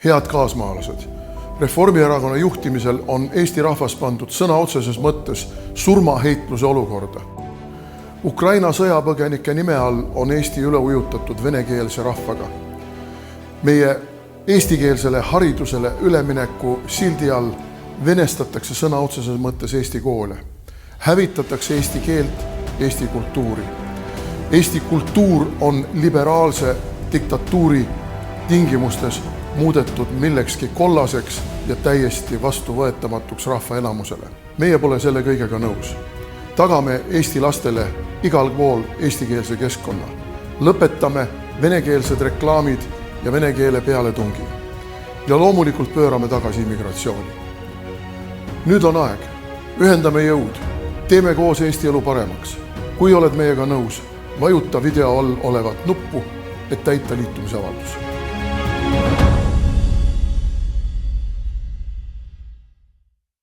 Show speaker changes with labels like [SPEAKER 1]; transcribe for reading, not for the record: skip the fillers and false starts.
[SPEAKER 1] Head kaasmaalased, Reformierakonna juhtimisel on Eesti rahvas pandud sõna otseses mõttes surmaheitluse olukorda. Ukraina sõjapõgenike nime all on Eesti üle ujutatud venekeelse rahvaga. Meie eestikeelsele haridusele ülemineku sildi all venestatakse sõna otseses mõttes Eesti koole. Hävitatakse eesti keelt, Eesti kultuuri. Eesti kultuur on liberaalse diktatuuri tingimustes muudetud millekski kollaseks ja täiesti vastuvõetamatuks rahva enamusele. Meie pole selle kõigega nõus. Tagame Eesti lastele igal pool eestikeelse keskkonna. Lõpetame venekeelsed reklaamid ja vene keele pealetungi. Ja loomulikult pöörame tagasi immigratsiooni. Nüüd on aeg. Ühendame jõud. Teeme koos Eesti elu paremaks. Kui oled meiega nõus, vajuta video all olevat nuppu, et täita liitumisavaldus.